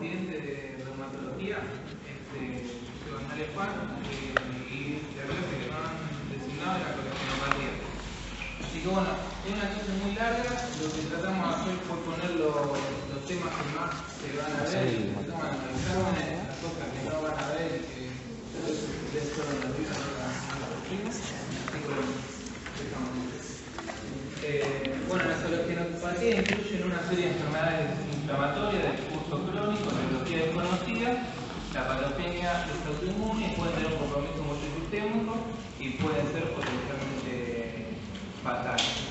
residente de reumatología, González Juan, y de verdad que no han designado la coleccionopatía. Así que bueno, es una clase muy larga, lo que tratamos de hacer fue poner los temas que más se van a ver, que se toman en los exámenes, las cosas que no van a ver y que dentro de los libros no las primos. Así que bueno, bueno, la coleccionopatía incluye una serie de enfermedades inflamatorias del curso crónico, neurología desconocida, la patogenia es autoinmune, pueden tener un compromiso multisistémico y pueden ser potencialmente fatales.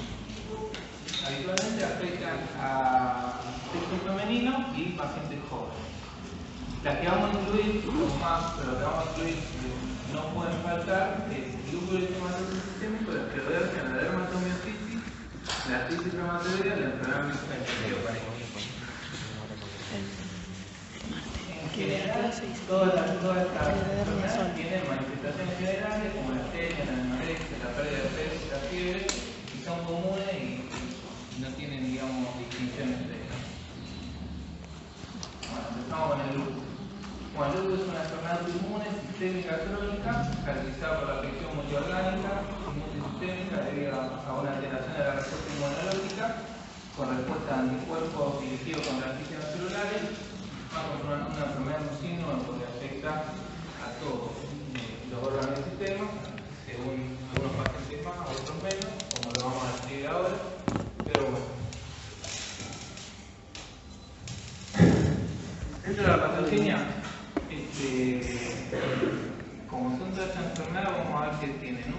Habitualmente afectan a sexo femenino y pacientes jóvenes. Las que vamos a incluir son más, pero las que vamos a incluir no pueden faltar el lúpulo eritematoso sistémico, la esclerodermia, la dermatomiositis, la artritis reumatoidea, la enfermedad mesenteric. En general, todas estas enfermedades tienen manifestaciones generales como la astenia, la anorexia, la pérdida de peso y la fiebre, y son comunes y no tienen, digamos, distinción entre ellas. Bueno, empezamos con el lupus. Bueno, el lupus es una enfermedad autoinmune sistémica crónica caracterizada por la afección multiorgánica y multisistémica debido a una alteración de la respuesta inmunológica con respuesta a anticuerpos dirigidos contra antígenos celulares. Una enfermedad de un síndrome porque afecta a todos los órganos del sistema, según algunos pacientes más, otros menos, como lo vamos a describir ahora, pero bueno. Dentro de la patogenia, como son todas estas enfermedades, vamos a ver que tienen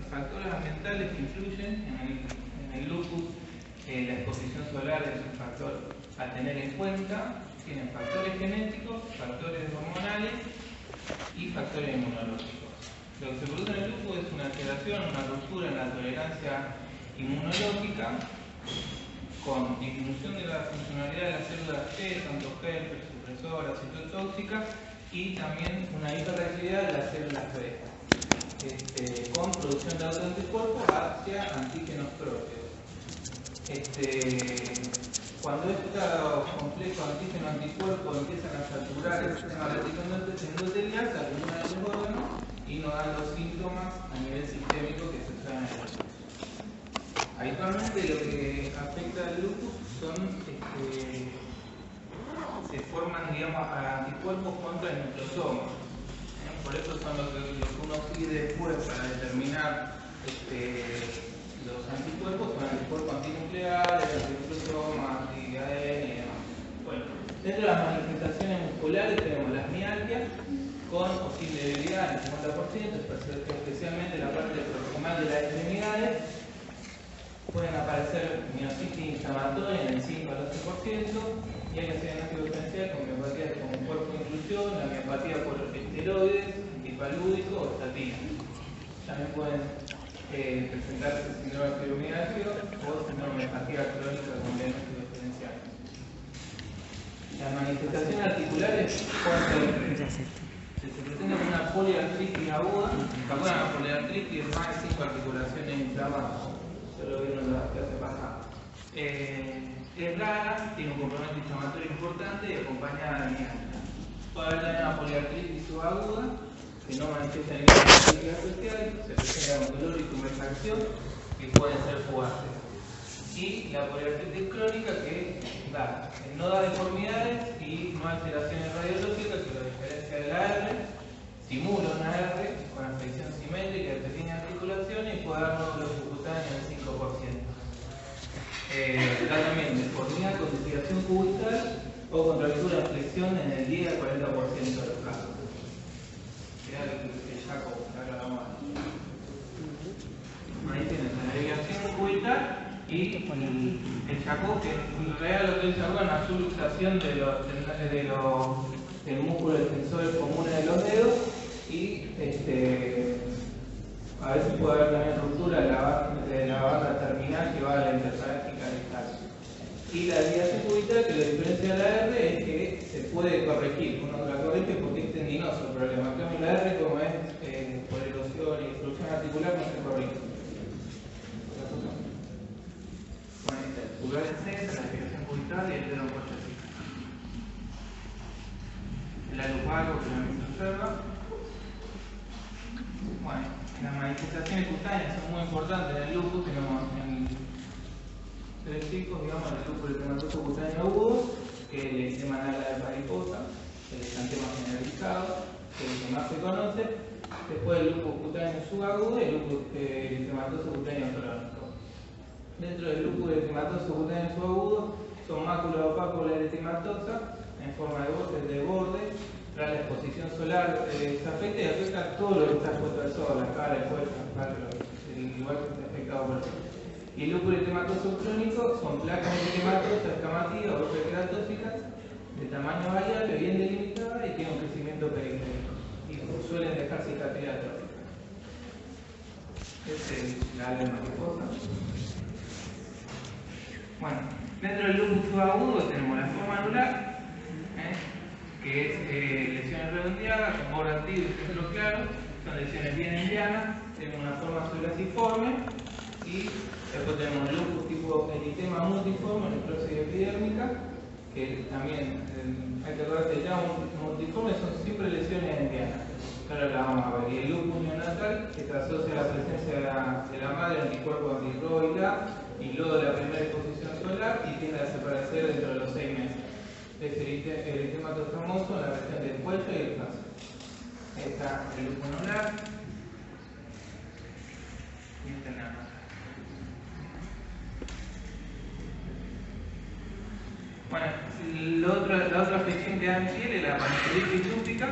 factores ambientales que influyen en el lupus. La exposición solar es un factor a tener en cuenta. Tienen factores genéticos, factores hormonales y factores inmunológicos. Lo que se produce en el lupus es una alteración, una ruptura en la tolerancia inmunológica con disminución de la funcionalidad de las células T, tanto helper, supresoras, citotóxicas, y también una hiperreactividad de las células B, con producción de autoanticuerpos hacia antígenos propios. Cuando estos complejos antígeno-anticuerpos empiezan a saturar el sistema reticular endotelial, se acumulan en los órganos y nos dan los síntomas a nivel sistémico que se traen en el lupus. Habitualmente lo que afecta al lupus se forman, digamos, anticuerpos contra el nucleosoma. Por eso son los que uno sigue después para determinar los anticuerpos, son anticuerpos antinucleares, antinucleosomas, anti-ADN y demás. Bueno, dentro de las manifestaciones musculares tenemos las mialgias con o sin debilidad en el 50%, especialmente en la parte proximal de las extremidades. Pueden aparecer miositis inflamatoria en el 5 al 12%, y hay que diagnóstico diferencial con miopatías como cuerpo de inclusión, la miopatía por esteroides, antipalúdico o estatina. También pueden presentarse síndrome de fibromialgia o síndrome de fatiga crónica con diagnóstico diferencial. Las manifestaciones articulares pueden ser se presenta con una poliartritis aguda. La poliartritis es más de 5 articulaciones inflamadas. Solo vieron las que hace pasar. Es rara, tiene un componente inflamatorio importante y acompañada de mialgia. Puede haber también una poliartritis subaguda que no manifiesta ninguna característica especial, se presenta con dolor y tumefacción que pueden ser fugaces. Y la poliartritis crónica que no da deformidades y no alteraciones radiológicas, que la diferencia del AR simula una R con afección simétrica de pequeñas articulaciones y puede dar nódulos subcutáneos en el 5%. Da también deformidad con desviación cubital o contractura de flexión en el 10 al 40% de los casos. Mirá el saco, acá la mano. Ahí tienes la desviación cubital y el Charcot, que en realidad lo que es el Charcot es una subluxación del músculo extensor común de los dedos, y a veces puede haber también ruptura de la banda terminal que va a la interfaláctica distal. Y la desviación cubital, que la diferencia de la R es que se puede corregir. Uno la corrige porque es tendinoso el problema. En cambio, la R, como es por erosión y destrucción articular, no se corrige. Bueno, ahí está el pulgar en C, la desviación cubital y el dedo en cuatro. o algo que no se observa. Bueno, las manifestaciones cutáneas son muy importantes en el lupus. Tenemos en 3 tipos, digamos, el lupus eritematoso cutáneo agudo, que es el eczema anal de mariposa, el exantema generalizado, que es el que más se conoce. Después el lupus cutáneo subagudo y el lupus eritematoso cutáneo crónico. Dentro del lupus eritematoso cutáneo subagudo son máculas opacas por la eritematosa en forma de borde. Tras la exposición solar se afecta y afecta todo lo que está expuesto al sol, la cara, el cuerpo, el lugar que está afectado por el sol. Y el lupus eritematoso crónico son placas eritematosas escamativas o queratócitas de tamaño variable, bien delimitadas y tienen un crecimiento periférico. Y suelen dejar cicatriz atrófica. Este es la ala de mariposa. Bueno, dentro del lupus subagudo tenemos la forma anular, que es lesiones redondeadas, con borde activo y centro claro. Son lesiones bien envianas, tienen una forma pseudaciforme. Y después tenemos lupus tipo eritema multiforme, necrosis epidérmica, que también hay que recordar que ya multiforme son siempre lesiones endianas. Ahora la vamos a ver. Y el lupus neonatal, que se asocia a la presencia de la madre, anticuerpos anti-ROILA y luego de la primera exposición solar y tiende a desaparecer dentro de los 6 meses. Es el eritemato famoso en la región del cuello y el brazo. Ahí está el lupus anular. Y este nada. Bueno, la otra afección que da en piel es la panicularidad lúpica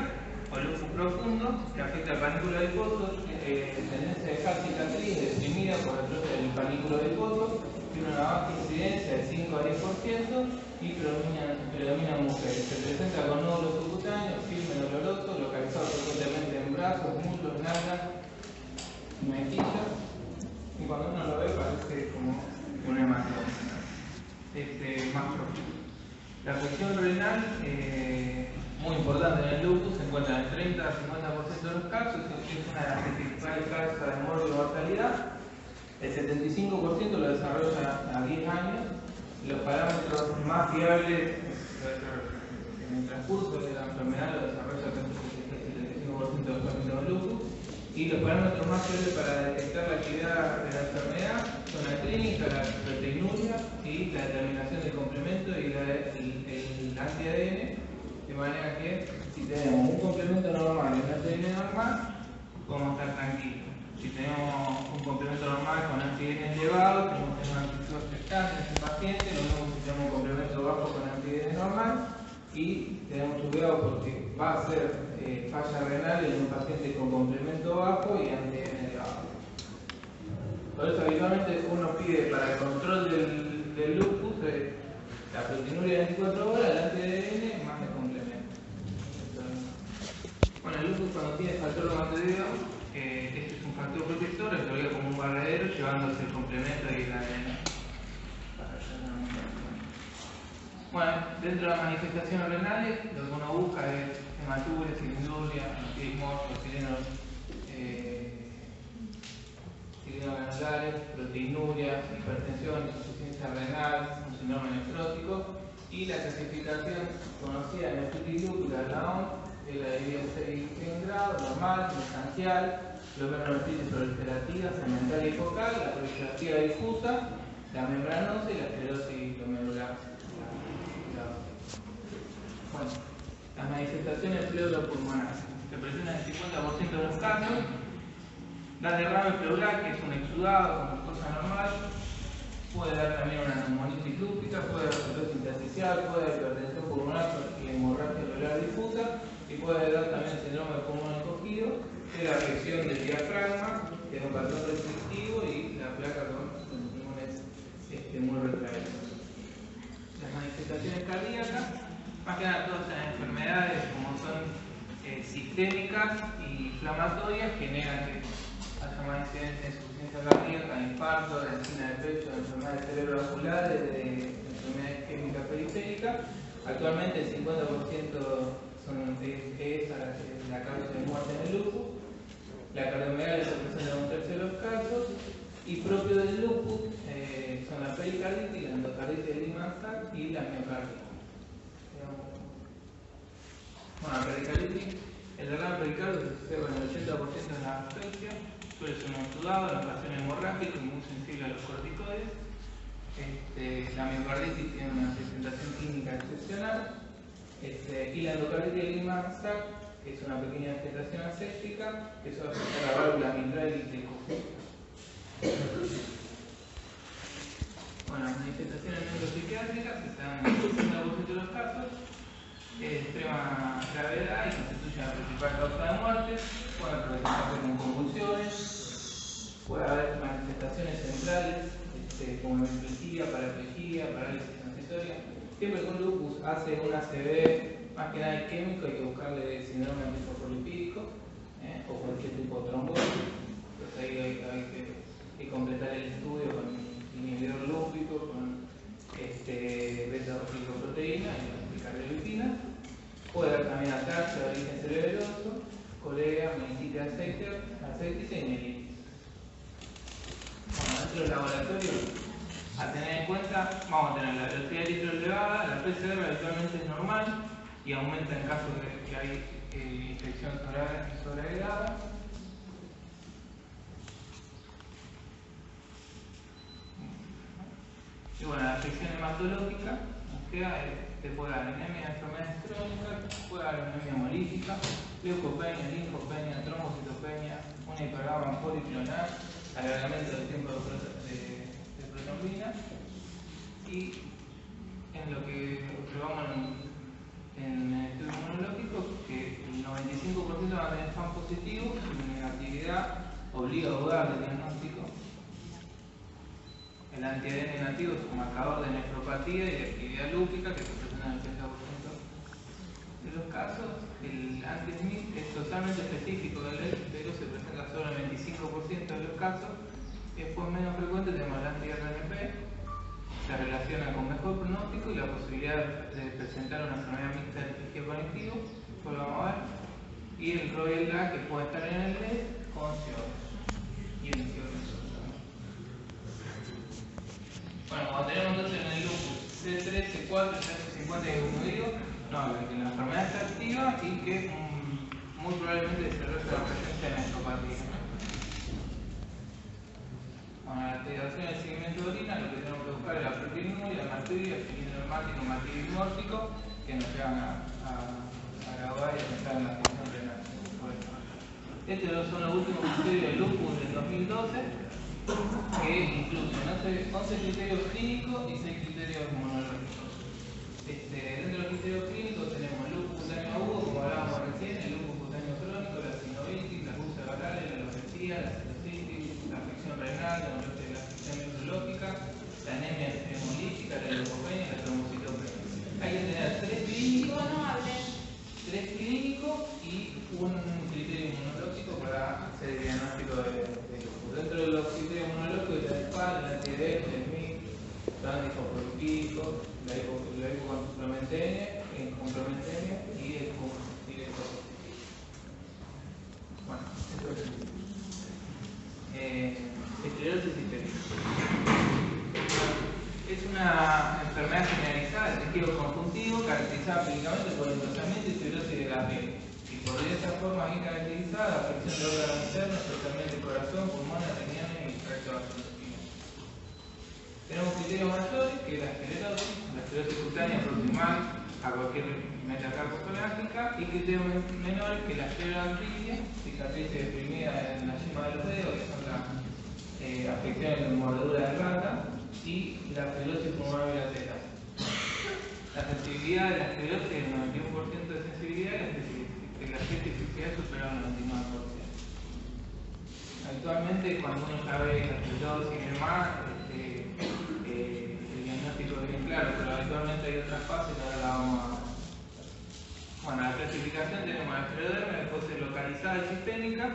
o lupus profundo, que afecta al panículo adiposo, tendencia a dejar cicatriz deprimida por el panículo adiposo, tiene una baja incidencia de 5 a 10% y predomina en mujeres. Se presenta con nódulos subcutáneos, firme, doloroso, localizado frecuentemente en brazos, muslos, nalgas y mejillas, y cuando uno lo ve parece como un hematoma más profundo. La afección renal, muy importante en el lupus, se encuentra en el 30 a 50% de los casos, es una de las principales causas de muerte y mortalidad. El 75% lo desarrolla a 10 años. Los parámetros más fiables en el transcurso de la enfermedad lo desarrolla el 75% de los casos de lupus. Y los parámetros más fiables para detectar la actividad de la enfermedad son la clínica, la proteinuria y la determinación del complemento y el anti-ADN, de manera que si tenemos un complemento normal y un anti-ADN normal, podemos estar tranquilos. Si tenemos un complemento normal con anti-ADN elevado, tenemos que tener una actitud expectante en ese paciente, lo mismo si tenemos un complemento bajo con anti-ADN normal, y tenemos mucho cuidado porque va a ser falla renal en un paciente con complemento bajo y anti-ADN elevado. Por eso habitualmente uno pide para el control del lupus la proteinuria de 24 horas, el anti-ADN más el complemento. Bueno, el lupus cuando tiene factor reumatoideo, este es un factor protector, actúa como un barredero llevándose el complemento y el ADN. Bueno, dentro de las manifestaciones renales, lo que uno busca es hematuria, cilinduria, antihismos, cilinogranulares, proteinuria, hipertensión, insuficiencia renal, un síndrome nefrótico, y la clasificación conocida en el lúpula de la OMS es la de 6 grados, normal, mesangial, glomerulonephritis proliferativa, segmental y focal, la proliferativa difusa, la membranosa y la esclerosis glomerular. Bueno, las manifestaciones pleuropulmonares se presentan en el 50% de los casos. Da derrame pleural, que es un exudado con glucosa normal. Puede dar también una neumonitis lúpica, puede dar cirrosis intersticial, puede dar hipertensión pulmonar y hemorragia pleural difusa, y puede dar también síndrome de pulmón encogido, que es la afección del diafragma, que es un patrón restrictivo, y la placa con los pulmones muy retraídos. Las manifestaciones cardíacas, más que nada todas las enfermedades como son sistémicas y inflamatorias, generan que haya más incidencia de insuficiencia cardíaca, infarto, de angina de pecho, de enfermedades cerebrovasculares, de enfermedades isquémicas periféricas. Actualmente el 50% es la causa de muerte en el lupus. La cardiomegalia se presenta en un tercio de los casos, y propio del lupus son la pericarditis, la endocarditis de Lehmann-Stach y la miocarditis. Bueno, la pericardítis, el derrame pericardio se asocia con el 80% de la asfixia, suele ser un exudado, en ocasiones hemorrágico y muy sensible a los corticoides. La miocarditis tiene una presentación clínica excepcional. Y la endocarditis de Lehmann-Stach, que es una pequeña vegetación aséptica, que suele afectar la válvula mitral y del conjunto. Bueno, las manifestaciones neuropsiquiátricas se dan en el 60% de los casos, de extrema gravedad y constituyen la principal causa de muerte. Pueden presentarse con convulsiones, puede haber manifestaciones centrales como hemiplegia, paraplegia, parálisis transitoria. Siempre que un lupus hace un ACV más que nada isquémico, hay que buscarle síndrome antifosfolipídico o cualquier tipo de trombosis. Entonces ahí hay que completar el estudio con inhibidor lúpico, con beta-glicoproteína y cardiolipina. Puede haber también ataxia de origen cerebroso, colega, meningitis ascética y mielitis. Bueno, dentro del laboratorio, a tener en cuenta, vamos a tener la velocidad de litro elevada, la PCR habitualmente es normal y aumenta en caso de que hay infección sobreagregada. Y bueno, la afección hematológica nos queda, te puede dar anemia de enfermedades crónicas, puede dar anemia hemolítica, leucopenia, linfopenia, trombocitopenia, una hipergama policlonal, alargamiento del tiempo de protrombina. Y en lo que observamos en el estudio inmunológico, que el 95% van a tener FAM positivo, su negatividad obliga a dudar del diagnóstico. El anti-ADN negativo es un marcador de nefropatía y de actividad lúpica que se presenta en el 80% de los casos. El anti-SNP es totalmente específico del ELF, pero se presenta solo en el 25% de los casos. Y después, menos frecuente, tenemos el anti-RNP, se relaciona con mejor pronóstico y la posibilidad de presentar una enfermedad mixta del tejido conectivo, pues lo vamos a ver. Y el Royal Lag, que puede estar en el LED con CO2 y en CO2. Bueno, cuando tenemos entonces en el lupus C3, C4, C50 y como digo, no, que la enfermedad está activa y que muy probablemente desarrolle la presencia de nefropatía. Bueno, la integración del seguimiento de orina, lo que tenemos que buscar es la proteinuria, la martiria, el cilindro hermático, martirimórfico, que nos llevan a graduar y a pensar en la función renal. Estos son los últimos estudios del lupus del 2012. Que incluyen 11 criterios clínicos y 6 criterios inmunológicos. Dentro de los criterios clínicos tenemos el lupus cutáneo agudo, como hablábamos recién, el lupus cutáneo crónico, la sinovitis, las úlceras orales, la alopecia, la celositis, la afección renal, la afección neurológica, la anemia hemolítica, la leucopenia y la trombocitopenia. Hay que tener 3 clínicos y un criterio inmunológico para hacer el diagnóstico de lupus. Dentro de los criterios inmunológicos está el PAL, el anti-ADN, el MIC, el antifosfolipídico, la hipocomplementemia y el directo. Bueno, esto es esclerosis sistémica. Es una enfermedad generalizada del tejido conjuntivo caracterizada clínicamente por engrosamiento y fibrosis de la piel. Y por esa forma bien caracterizada, afección de órganos internos, especialmente corazón, pulmones, riñones y tracto gastrointestinal. Tenemos criterios mayores, que es la esclerosis cutánea proximal a cualquier metacarpotolágica, y criterios menores, que la esclerodermia, cicatriz deprimida en la yema de los dedos, que son las afecciones de mordedura de rata, y la esclerosis pulmonar bilateral. La sensibilidad de la esclerosis es el 91% de sensibilidad y la especificidad supera el 99%. Actualmente, cuando uno ya ve la esclerosis y demás, el diagnóstico es bien claro, pero habitualmente hay otras fases que ahora la vamos a ver. Bueno, la clasificación tenemos la esclerodermia, después es localizada y sistémica.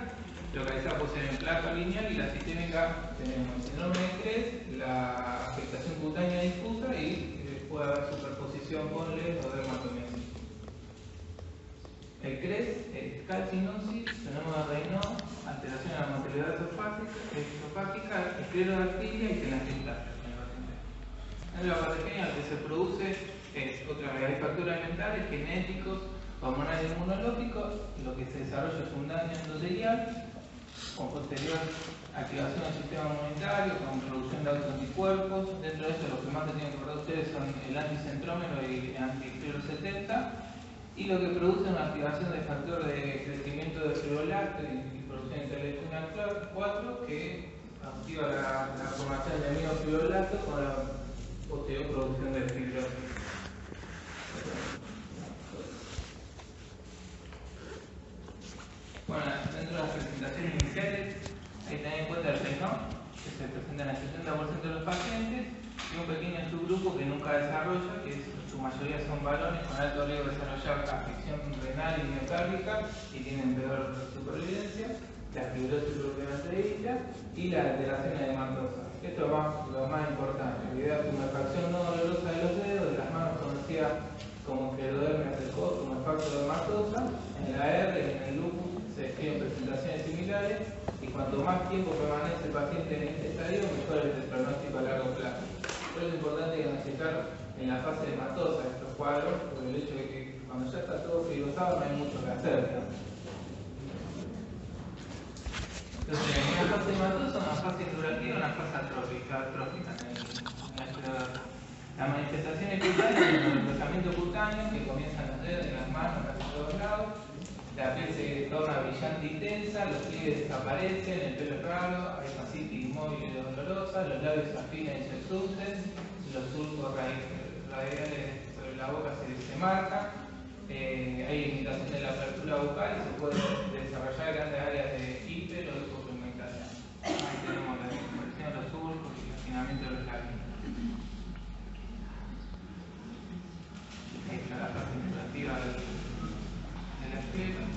Localizada puede ser en placa lineal y la sistémica tenemos el síndrome de Krebs, la afectación cutánea difusa y puede haber superposición con LED o dermatomiositis. El Krebs es calcinosis, fenómeno de Raynaud, alteración de la motilidad esofágica, esclerodermia y telangiectasia. En la patogenia lo que se produce es otra vez, hay factores ambientales, genéticos pulmonar inmunológico, lo que se desarrolla es un daño endotelial con posterior activación del sistema inmunitario, con producción de autoanticuerpos. Dentro de esto, los que más se tienen que acordar ustedes son el anticentrómero y el anti-Clero-70, y lo que produce una activación del factor de crecimiento de fibroblasto y producción de interleucina 4, que activa la formación de aminofibroblastos con la posterior producción de fibrosis. Bueno, dentro de las presentaciones iniciales, hay que tener en cuenta el renón, que se presenta en el 70% de los pacientes, y un pequeño subgrupo que nunca desarrolla, que en su mayoría son varones con alto riesgo de desarrollar afección renal y miocárdica y tienen peor supervivencia, la fibrosis propiamente dicha y la alteración edematosa. Esto es lo más importante. La idea es una fracción no dolorosa de los dedos, de las manos conocida como esclerodermia precoz, como efecto edematosa. En la R y en el lupus se describen presentaciones similares, y cuanto más tiempo permanece el paciente en este estadio, mejor es el pronóstico a largo plazo. Por eso es importante diagnosticar en la fase edematosa estos cuadros, por el hecho de que cuando ya está todo fibrosado no hay mucho que hacer, ¿no? Entonces, una fase edematosa, una fase indurativa, una fase atrófica la manifestación cutánea es el enrosamiento cutáneo que comienza en los dedos, en las manos, casi todos lados. La piel se torna brillante y tensa, los pliegues desaparecen, el pelo es raro, hay fascitis inmóvil y dolorosa, los labios se afinan y se surcen, los surcos radiales sobre la boca se marcan, hay limitación de la apertura bucal y se puede desarrollar grandes áreas de hiper o hiperpigmentación. Ahí tenemos la desaparición de los surcos y el afinamiento de los labios. Ahí está la parte indurativa de la esclera.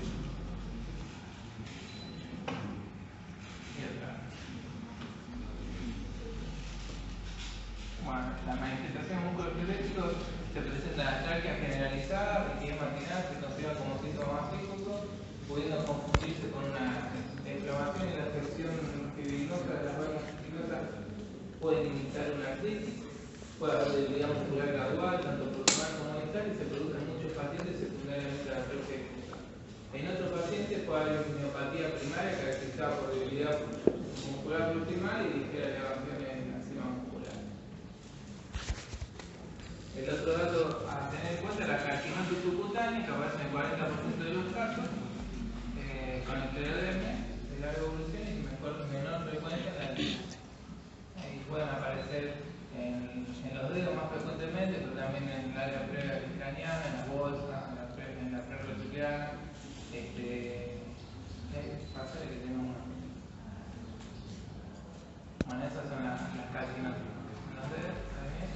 Bueno, la manifestación musculoesquelética se presenta en la tráquea generalizada, rigidez matinal, se considera como síntoma más físico, pudiendo confundirse con una inflamación y la afección fibrinosa de las vainas fibrosas pueden imitar una artritis, puede haber debilidad muscular gradual, tanto proximal como distal, y se produce en muchos pacientes secundariamente la atrofia difusa. En otros pacientes puede haber miopatía primaria caracterizada por debilidad muscular proximal y ligera elevación en la cima muscular. El otro dato a tener en cuenta es la carcinosis subcutánea, que aparece en el 40% de los casos, con esclerodermia de larga evolución y menor frecuencia en la vida. Ahí pueden aparecer en los dedos más frecuentemente, pero también en el área previa craneana, en la bolsa, en la prerreticulada. Pasa que tenemos bueno, esas son las carcinosis. En los dedos, también.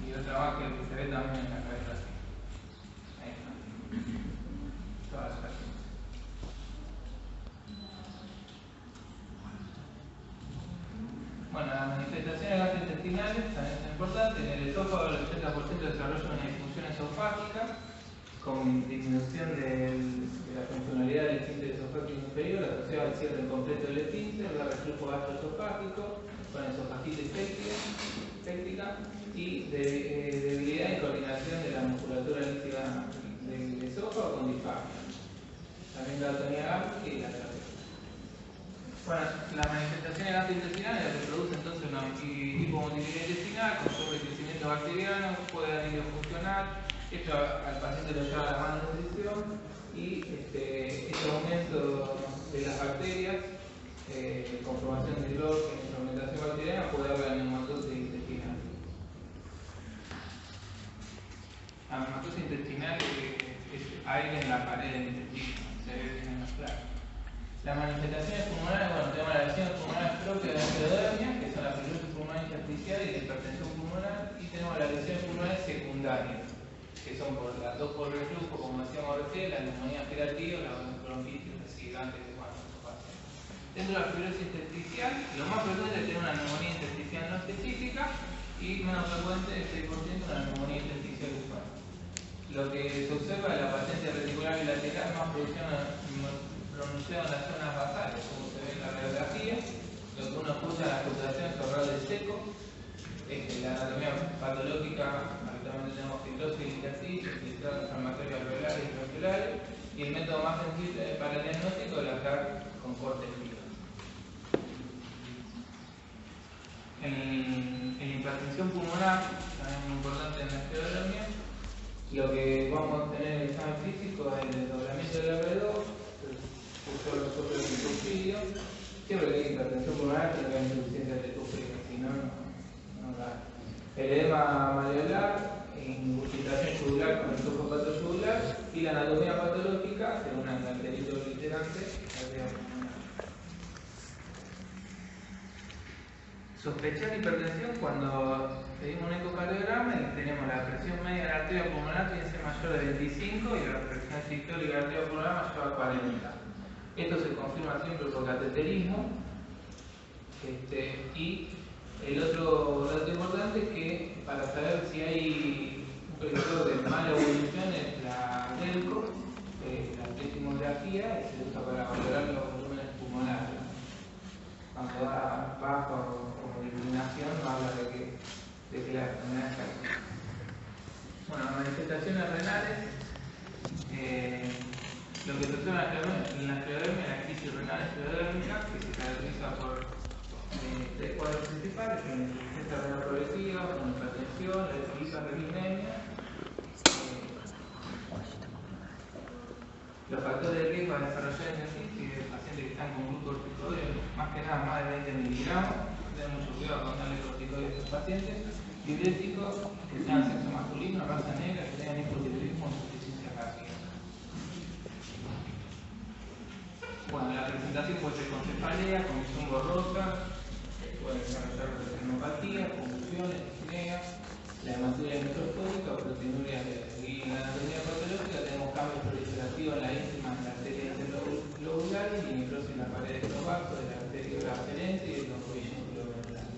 Y otra más que se ve también en la cabeza. Ahí está. Todas las carcinosis. Bueno, las manifestaciones gastrointestinales también son importantes. En el esófago, el 80% desarrolla una disfunción esofágica con disminución de la funcionalidad del esfínter esofágico inferior asociada al cierre incompleto del esfínter, el reflujo gastroesofágico con esofagitis péptica y debilidad y coordinación de la musculatura líquida del esófago con disfagia. También la atonía gástrica y la atrofia. Bueno, las manifestaciones gastrointestinales las que produce entonces una hipomotilidad intestinal con sobrecrecimiento bacteriano, puede anillo funcional. Esto al paciente lo lleva a la mano de decisión y este aumento de las bacterias, conformación de hidrógeno y fermentación bacteriana puede haber la neumatosis intestinal. La neumatosis intestinal es aire en la pared del intestino, se ve bien en los planos. Las manifestaciones pulmonares, bueno, tenemos las lesiones pulmonares propias de la esclerodermia, que son la fibrosis pulmonar intersticial y la hipertensión pulmonar, y tenemos las lesiones pulmonares secundarias, que son por las dos por reflujo, como decíamos recién, la neumonía aspirativa, la bronquitis recidente que pasa. Dentro de la fibrosis intersticial, lo más frecuente es tener una neumonía intersticial no específica y menos frecuente es 6% una neumonía intersticial usual. Lo que se observa es la paciente reticular bilateral más producción pronunciado en las zonas basales, como se ve en la radiografía, lo que uno escucha en las fluctuaciones orales seco, La anatomía patológica, actualmente tenemos fibrosis y gastritis, filtrados inflamatorios alveolares y bronquiolares, y el método más sensible para el diagnóstico es la CAR con corte frío. En hipertensión pulmonar, también muy importante en la esclerodermia, lo que vamos a obtener en el examen físico es el desdoblamiento del R2, los otros de tufilio. Siempre que hay hipertensión pulmonar tiene que haber insuficiencia de tufilio, si no, no da. El edema malleolar, infiltración yugular con el tufo patollar y la anatomía patológica, según una característica obliterante, sospechar hipertensión cuando pedimos un ecocardiograma y tenemos la presión media de la arteria pulmonar tiene que ser mayor de 25 y la presión sistólica de la arteria pulmonar mayor a 40. Esto se confirma siempre por cateterismo. Y el otro dato importante es que para saber si hay un predictor de mala evolución es la DELCO, la pleximografía, y se usa para valorar los volúmenes pulmonares. Cuando va bajo como discriminación no habla de que la enfermedad es activa. Bueno, las manifestaciones renales, lo que se observa en la esclerodermia, la crisis renal esclerodérmica, que se caracteriza por tres cuadros principales: insuficiencia renal progresiva, con hipertensión, la hiperrenismia. Los factores de riesgo a desarrollar ejercicio de pacientes que están con glucocorticoides, más que nada más de 20 miligramos, tener mucho cuidado con darle corticoides a estos pacientes. Diuréticos que sean sexo masculino, raza negra, que tengan hipotiroidismo o insuficiencia cardíaca. Bueno, la presentación puede ser con cefalea, con visión borrosa, puede desarrollar retinopatía, convulsiones, disnea, la hematuria microscópica o proteinuria leve. Y en la anatomía patológica tenemos cambios proliferativos en la íntima de la arteria interlobulares y necrosis en la pared de los vasos, de la arteria afferente y de los vínculos ventrales.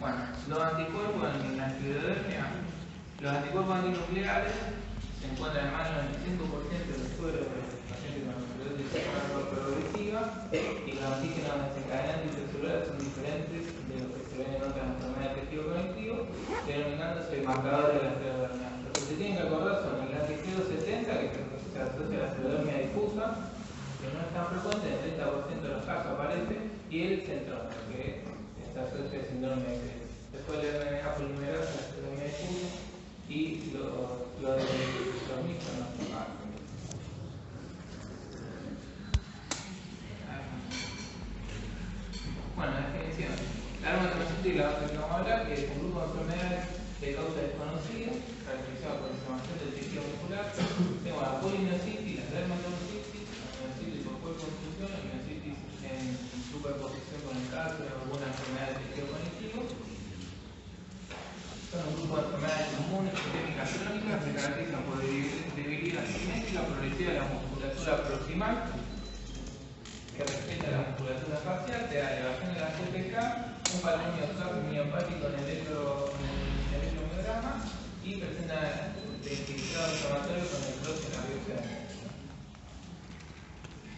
Bueno, los anticuerpos en la esclerodermia, los anticuerpos antinucleares se encuentran en más del 95% de los sueros de los pacientes con esclerosis progresiva, y los antígenos desencadenantes intracelulares son diferentes de los que se ven en otras enfermedades de tejido conectivo, denominándose marcadores de la esclerodermia. Lo que se tienen que acordar son el anticledo 70, que se asocia a la esclerodermia difusa, que no es tan frecuente, en el 30% de los casos aparece, y el centrón, que se asocia al síndrome de Creutzfeldt. Después el RNA polimerasa, la esclerodermia difusa, y lo de los mixtos no se marca. Bueno, definición. La dermatomyositis es la base que vamos a hablar, que es un grupo de enfermedades de causa desconocida, caracterizado por inflamación del tejido muscular. Tengo la polimiositis, la dermatomyositis, la miositis por cuerpo en función, la miositis en superposición con el cáncer o alguna enfermedad del tejido conectivo. Son un grupo de enfermedades comunes, sistémicas crónicas, que se caracterizan por debilidad simétrica progresiva de la musculatura proximal, que respeta la musculatura facial, te da elevación de la CPK, un patrón miopático en el electromiograma y presenta infiltrado inflamatorio con necrosis en la biopsia de muestra.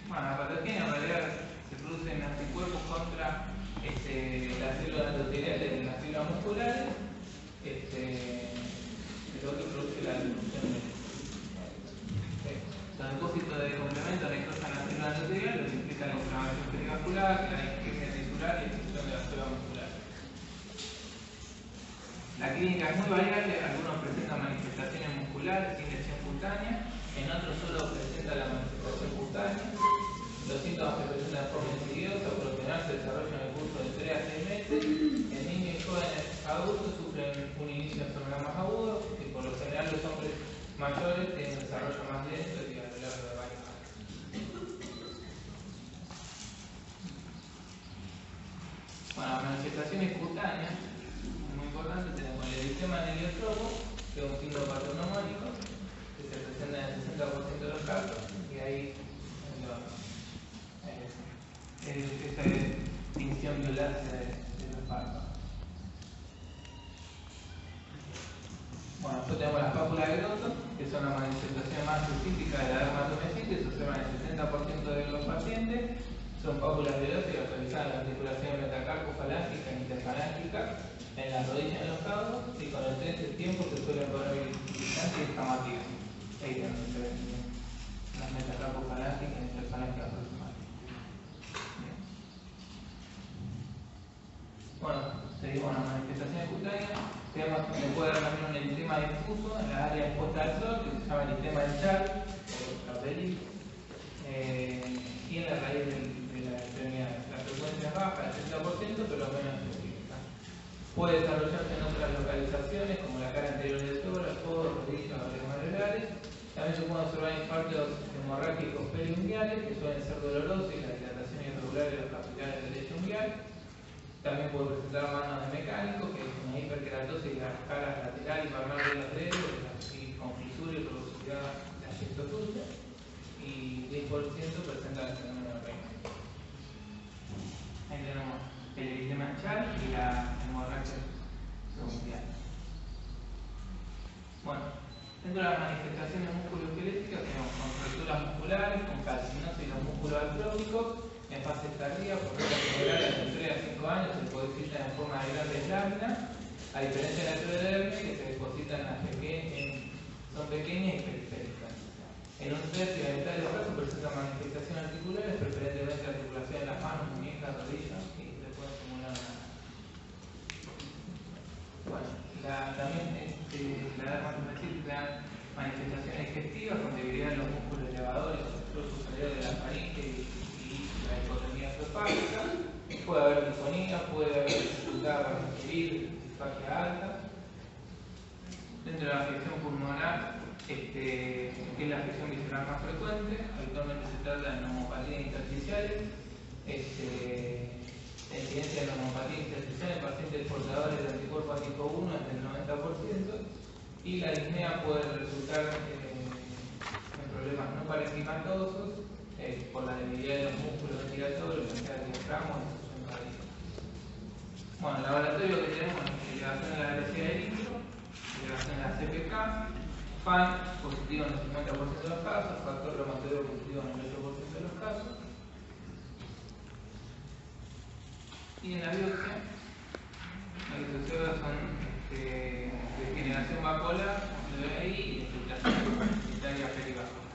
Bueno, la patogenia en realidad se produce en anticuerpos contra las células endoteliales de las células musculares, lo que produce la disminución de los depósitos de complemento necrosan las células endoteliales, lo que implica la inflamación perivascular, la isquemia tisular y la extinción de la célula muscular. La clínica es muy variable, algunos presentan manifestaciones musculares sin lesión cutánea, en otros solo presentan la manifestación cutánea. Los síntomas se presentan de forma insidiosa, por lo general se desarrollan en el curso de 3 a 6 meses. En niños y jóvenes adultos sufren un inicio de enfermedad más agudo, y por lo general los hombres mayores tienen un desarrollo más lento y a lo largo de varios años. Bueno, las manifestaciones cutáneas, muy importante, tenemos el eritema en heliotropo, que es un síndrome patognomónico, que se presenta en el 60% de los casos, y ahí esa extinción violácea de los párpados. Bueno, después tenemos las pápulas de Grotto, que son la manifestación más específica de la dermatomyositis, se observan en el 70% de los pacientes, Son pápulas velosas y localizadas en la articulación metacarpo-falángica e interfalángica, en las rodillas en los codos, y con el tiempo se suelen poner habilitantes y escamativas. Ahí tenemos la diferencia. Las metacarpo-falángicas e interfalángicas proximales. Bueno, seguimos las manifestaciones cutáneas. Tenemos que se puede dar también un eritema difuso en las áreas expuestas al sol, que se llama eritema del Char, o capelli, y en la raíz de la extremidad. La frecuencia es baja, el 30%, pero menos específica. Puede desarrollarse en otras localizaciones, como la cara anterior del tórax, codo, rodillas o áreas malleolares. También se pueden observar infartos hemorrágicos periunguiales, que suelen ser dolorosos, y la dilatación irregular de los capilares del lecho unguial. También puede presentar manos de mecánico, que es una hiperkeratosis de las caras lateral y palmar de los dedos, y con fisura y rugosidad de aspecto sucio. Y 10% presenta el fenómeno de reina. Ahí tenemos el eritema chal y la hemorragia unguial. Bueno, dentro de las manifestaciones musculoesqueléticas tenemos contracturas musculares, con calcinosis de los músculos altróficos, en fases tardías, por regla general entre 3 a 5 años se depositan en forma de grandes láminas, a diferencia de la ectodermis, que se depositan son pequeñas y periféricas. En un tercio y la mitad de los casos presentan manifestaciones articulares, preferentemente articulación de las manos, muñecas, rodillas, y se pueden simular una. Bueno, también la dermatospecífica manifestaciones digestivas con debilidad en los músculos elevadores, el superior de la faringe y la hipotonía esofágica. Puede haber disfonía, puede haber dificultad para ingerir, disfagia alta. Dentro de la afección pulmonar, que es la afección visceral más frecuente, habitualmente se trata de neumopatías intersticiales. La incidencia de neumopatías intersticiales en pacientes portadores de anticuerpos tipo 1 es del 90%, y la disnea puede resultar en problemas no parenquimatosos por la debilidad de los músculos ventilatorios, ya sea el diafragma o la insuficiencia cardíaca. Bueno, el laboratorio que tenemos es elevación de la velocidad de líquido, elevación de la CPK, FAN positivo en el 50% de los casos, factor reumatoideo positivo en el 8% de los casos. Y en la biopsia, lo que se observa son degeneración vacuolar, DBI y infiltración sanitaria perivacular.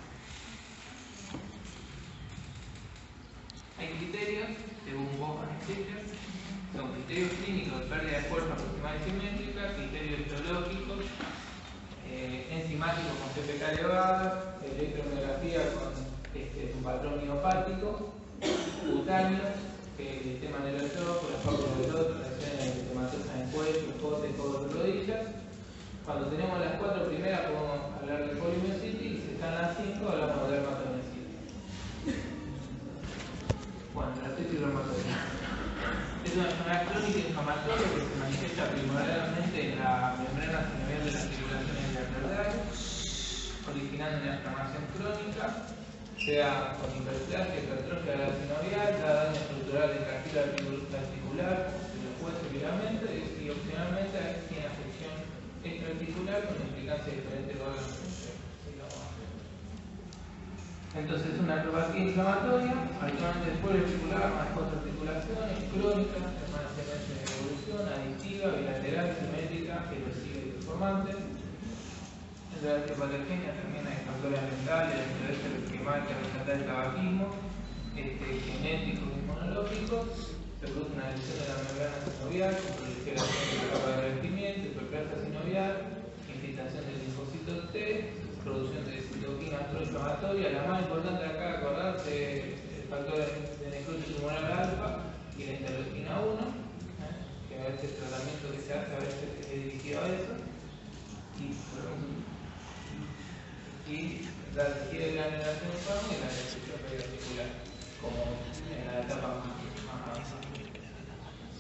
Hay criterios, según Bowman y Fischer, son criterios clínicos de pérdida de fuerza proximal y simétrica, criterios histológicos, enzimáticos con CPK elevada, electromiografía con un patrón miopático, cutáneos, el tema del ojo, las pápulas del otro, reacciones eritematosa en el cuello, escote, codo y rodillas. Cuando tenemos las 4 primeras podemos hablar de polimiositis, y si están las 5 hablamos de dermatomyositis. Bueno, la artritis reumatoidea es una enfermedad crónica inflamatoria que se manifiesta primordialmente en la membrana sinovial de las articulaciones intervertebrales, originando una inflamación crónica, sea con hiperplasia, hipertrofia de la sinovial, da daño estructural del cartílago articular, de los huesos y ligamentos, y opcionalmente tiene afección extraarticular con implicancia de diferentes órganos. Entonces es una neuropatía inflamatoria, habitualmente poliarticular, más 4 articulaciones, crónica, permanentemente de evolución, adictiva, bilateral, simétrica, erosiva y deformante. La etiopatogenia termina en factores ambientales, el interés primario que resalta el tabaquismo, genético y inmunológico. Se produce una lesión de la membrana sinovial, con proliferación de la capa de revestimiento, hiperplasia sinovial, infiltración del linfocito T, producción de citoquina proinflamatoria. La más importante acá, acordarse, el factor de necrosis tumoral alfa y la interleuquina 1, que a veces el tratamiento que se hace a veces es dirigido a eso. Y la tejido de granulación informe y la destrucción periarticular, como en la etapa más avanzada.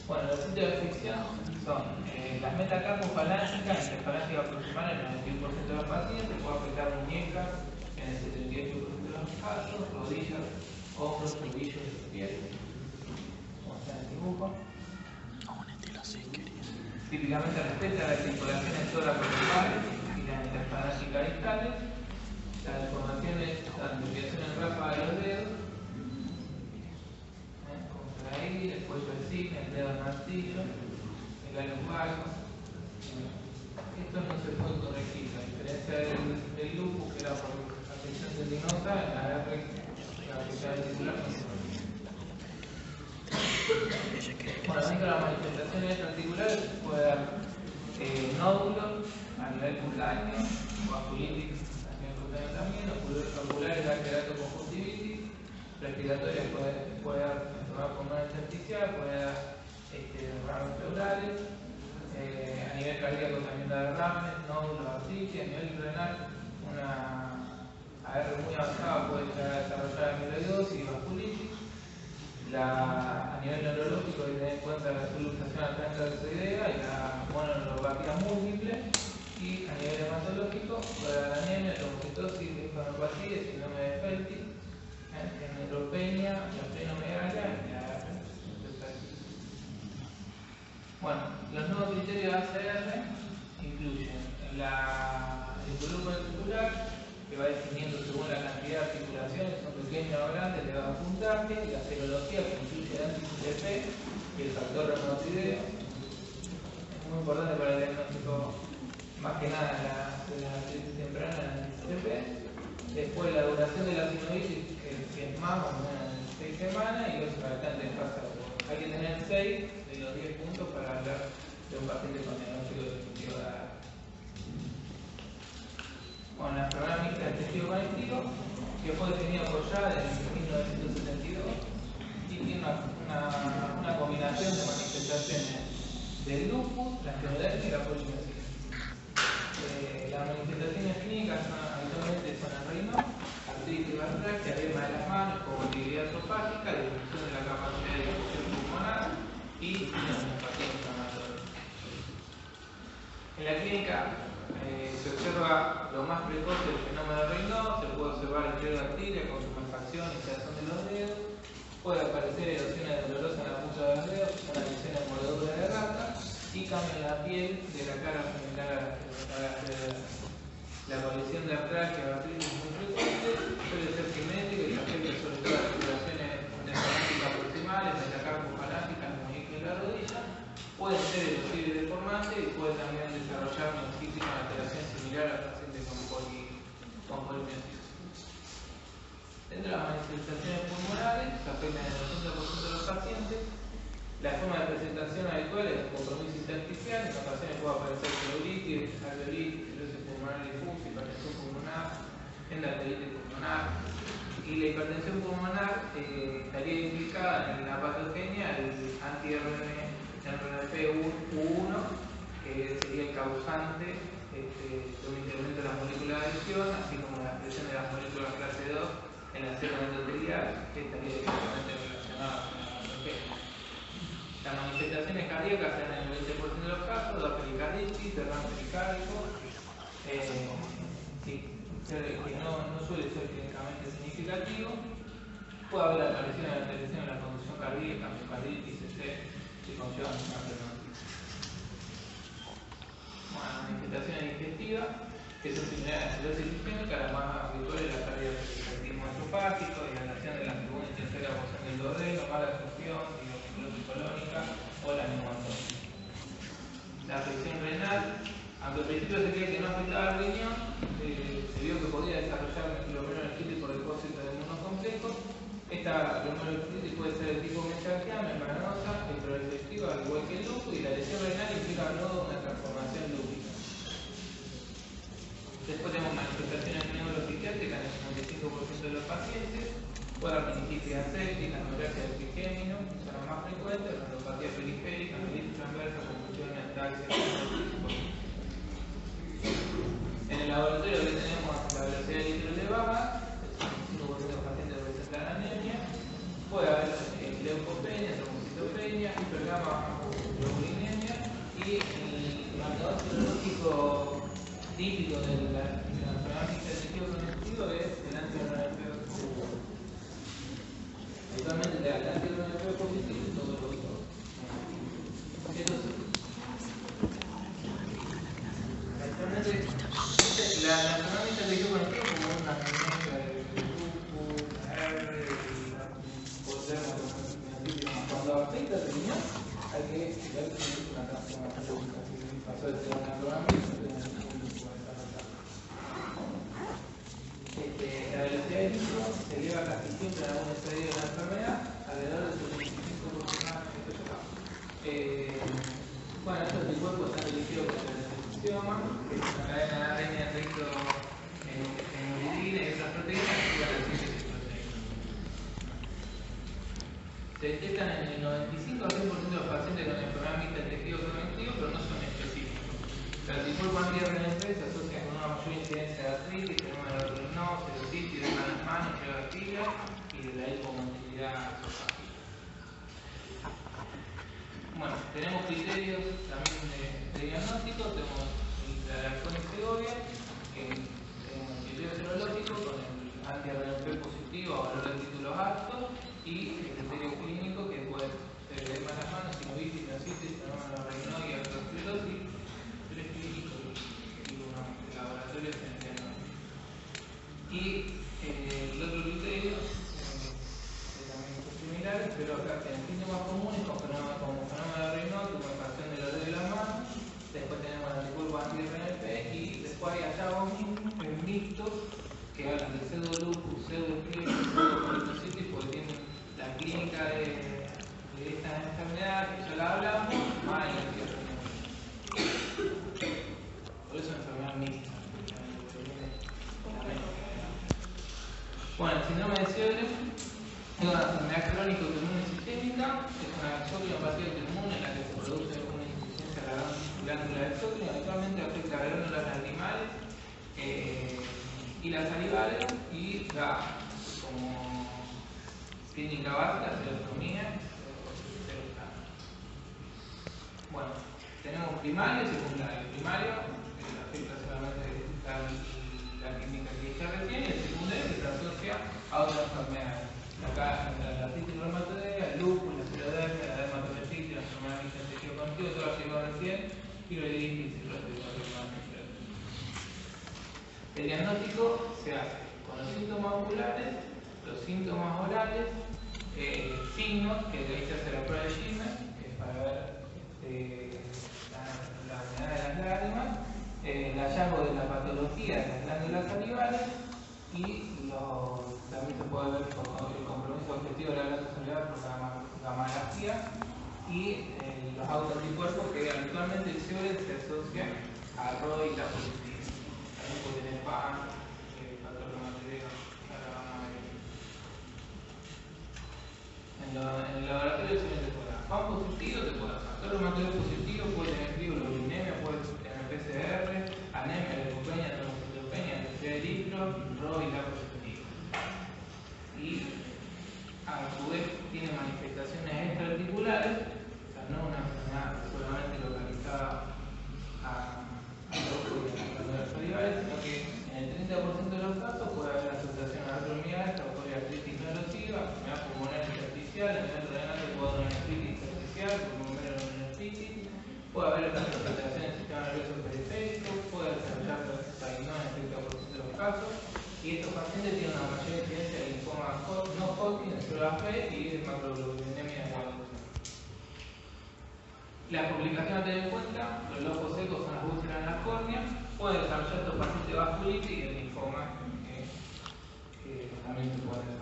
Bueno, los sitios de afección son las metacarpofalángica, interfalángica proximal en el 91% de los pacientes, puede afectar muñecas en el 78% de los casos, rodillas, hombros, tobillos y pies, como está en el dibujo. Típicamente respeta las articulaciones toracocervicales y las interfalángicas distales, las deformaciones, las desviaciones ráfagas de los dedos, Willy, el dedo martillo, el lumbago. Esto no se puede corregir, a diferencia del lupus, que era por afección tendinosa, en la R, la afección articular no se corrige. Bueno, dentro de las manifestaciones articulares se puede dar nódulos a nivel cutáneo, vasculitis a nivel cutáneo también, oculares dar queratoconjuntivitis, respiratorias puede dar enfermedad pulmonar intersticial, puede dar derrames pleurales, a nivel cardíaco también da derrames, nódulos, artritis, a nivel renal una AR muy avanzada puede llegar a desarrollar amiloidosis y vasculitis. A nivel neurológico hay que tener en cuenta la subluxación adrenal-tiroidea y la mononeuropatía múltiple, y a nivel hematológico puede dar anemia, trombocitosis, linfadenopatía, síndrome de Felty, neutropenia, la plenomegalia y la Bueno, los nuevos criterios de ACR incluyen el volumen articular, que va definiendo según la cantidad de articulaciones, son pequeñas o grandes, le va a puntaje, y la serología, que incluye el anti-CCP y el factor remocideo. Es muy importante para el diagnóstico, más que nada de la artritis temprana, el anti-CCP. Después la duración de la sinovitis, que es más o menos 6 semanas, y los lactantes en fase 2. Hay que tener 6 de los 10 puntos para hablar de un paciente con diagnóstico definitivo de AR. Bueno, la enfermedad mixta del tejido conectivo, que fue definida por Yad en 1972, y tiene una combinación de manifestaciones del lupus, la esclerodermia y la polimiositis. Las manifestaciones clínicas habitualmente son el reino, artritis artrácea, edema de las manos, convulsividad esofágica, disminución de la capacidad de difusión pulmonar y neuropatía inflamatoria. En la clínica se observa lo más precoz del fenómeno de Raynaud, se puede observar esclerodactilia con tumefacción y hinchazón de los dedos, puede aparecer erosiones dolorosas en la punta de los dedos, son lesiones mordeduras de rata, y cambio en la piel de la cara similar a la esclerodermia. La aparición de artralgia o artritis es muy frecuente, suele ser simétrica y afecta sobre todo las articulaciones tendinóticas proximales, metacarpos falángicas, la muñeca y la rodilla. Puede ser erosivo y deformante, y puede también desarrollar muchísima alteración similar al paciente con polimiositis. Dentro de las manifestaciones pulmonares, se afectan el 80% de los pacientes. La forma de presentación habitual es compromiso intersticial, en ocasiones puede aparecer pleuritis, alveolitis, cirrosis pulmonar difusa, hipertensión pulmonar, endarteritis pulmonar. Y la hipertensión pulmonar estaría implicada en la patogenia del anti-RNP1, que sería el causante de un incremento de las moléculas de adhesión, así como la expresión de las moléculas clase 2 en la célula endotelial, que estaría directamente relacionada con la patogenia. Las manifestaciones cardíacas se dan en el 20% de los casos, da pericarditis, derrame pericárdico, que no suele ser clínicamente significativo. Puede haber aparición de alteración en la conducción cardíaca, miocarditis, que conllevan una pneumonitis. Bueno, manifestaciones digestivas, que son similares a la cirrosis sistémica, la más habitual es la pérdida del efectismo esofágico, dilatación de la segunda y tercera porción del duodeno, mala absorción, tuberculosis colónica o la neumonía. La afección renal, aunque al principio se creía que no afectaba al riñón, se vio que podía desarrollar glomerulonefritis por depósito de inmunocomplejos. Esta glomerulonefritis puede ser de tipo mesangiana, membranosa, heteroefectiva, al igual que el lupus, y la lesión renal implica luego una transformación lúpica. Después tenemos manifestaciones neuropsiquiátricas en el 95% de los pacientes. Puede haber meningitis aséptica, neuralgia del trigémino, son las más frecuentes, la neuropatía periférica, mielitis transversa, confusión, ataxia, en el laboratorio que tenemos la velocidad de litros de baba, el 5% de los pacientes presentan anemia, puede haber leucopenia, trombocitopenia, hipergamma globulinemia, y el marcador serológico típico de la enfermedad mixta del tejido conectivo es el anti-RNP1. Habitualmente el anti-RNP positivo y todo lo otro. La enfermedad mixta del tejido conectivo como una mezcla de lupus, AR y cuando afecta riñón, hay que ver si es una transformación lógica. Si pasó de ser una programación, la velocidad de litro se eleva casi siempre en algún estadio de la enfermedad, alrededor del 75%. Bueno, estos anticuerpos están dirigidos por el exosoma, que es una cadena de ARN rico en uridina y otras proteínas que actúan la síntesis proteica. Se detectan en el 95 al 100% de los pacientes con enfermedad mixta del tejido conectivo, pero no son específicos. El anticuerpo anti-RNP se asocia con una mayor incidencia de artritis, fenómeno de renal, celulititis, edema en las manos, plegastilia y de la hipomotilidad esofágica. Bueno, tenemos criterios también de diagnóstico, tenemos la reacción de Segovia, tenemos el criterio serológico con el anti-RNP positivo a valor de títulos altos y el criterio clínico que puede ser edema en las manos, sinovitis, sinusitis, fenómeno de renal y arteriosclerosis. Y el otro criterio es también similar, pero acá tienen síntomas comunes como fenómeno de Raynaud, tumefacción de los dedos de la mano. Después tenemos el anticuerpo anti-RNP y después hay hallazgos mixtos que hablan de pseudolupus, pseudoesclerosis, pseudopolitositis, porque tienen la clínica de esta enfermedad, que ya la hablamos, más el anti-RNP. Por eso es una enfermedad mixta. Bueno, el síndrome de Sjögren es una enfermedad crónica autoinmune sistémica, es una exocriopatía autoinmune en la que se produce una insuficiencia de la glándula del exócrino, habitualmente afecta a glándulas lacrimales y las salivales y da como clínica básica serostomía. Bueno, tenemos primario y secundario. Primario afecta solamente la clínica que dije recién, y el secundario que se asocia a otras enfermedades. Acá la artritis reumatoidea, el lupus, la esclerodermia, la dermatología, la enfermedad mixta del tejido conectivo, todo lo que llegó recién, tiroiditis y cirrosis. El diagnóstico se hace con los síntomas oculares, los síntomas orales, signos, que ahí se hace la prueba de Schindler, que es para ver la humedad de las lágrimas, el hallazgo de la patología de las glándulas salivales y también se puede ver el compromiso objetivo de la glándula salivar por la gamalastía y los autoanticuerpos que habitualmente el Sjögren se asocia a ROI y la positiva. También puede tener PAN, factor reumatoideo, en el laboratorio se ven PAN positivo, te puede dar factor reumatoideo positivo, puede tener crioglobulinemia, puede tener PCR, anemia, leucopenia, trombocitopenia, necesidad de litro, ROI y la positiva. Y a su vez tiene manifestaciones extraarticulares, o sea, no una enfermedad solamente localizada al ojo y a las glándulas salivales, sino que en el 30% de los casos puede haber asociación a artromialgia, artritis no erosiva, enfermedad pulmonar intersticial, en el otro delante puede haber una nefritis intersticial, pulmonar nefritis, puede haber afectación del sistema nervioso periférico, puede desarrollar taquinosis en el 30% de los casos, y estos pacientes tienen una mayor incidencia de linfoma no Hodgkin, de células B y de macroglobulinemia de Waldenström. Las complicaciones a tener en cuenta, los ojos secos son las úlceras en la córnea, pueden desarrollar estos pacientes vasculitis y el linfoma que también se pueden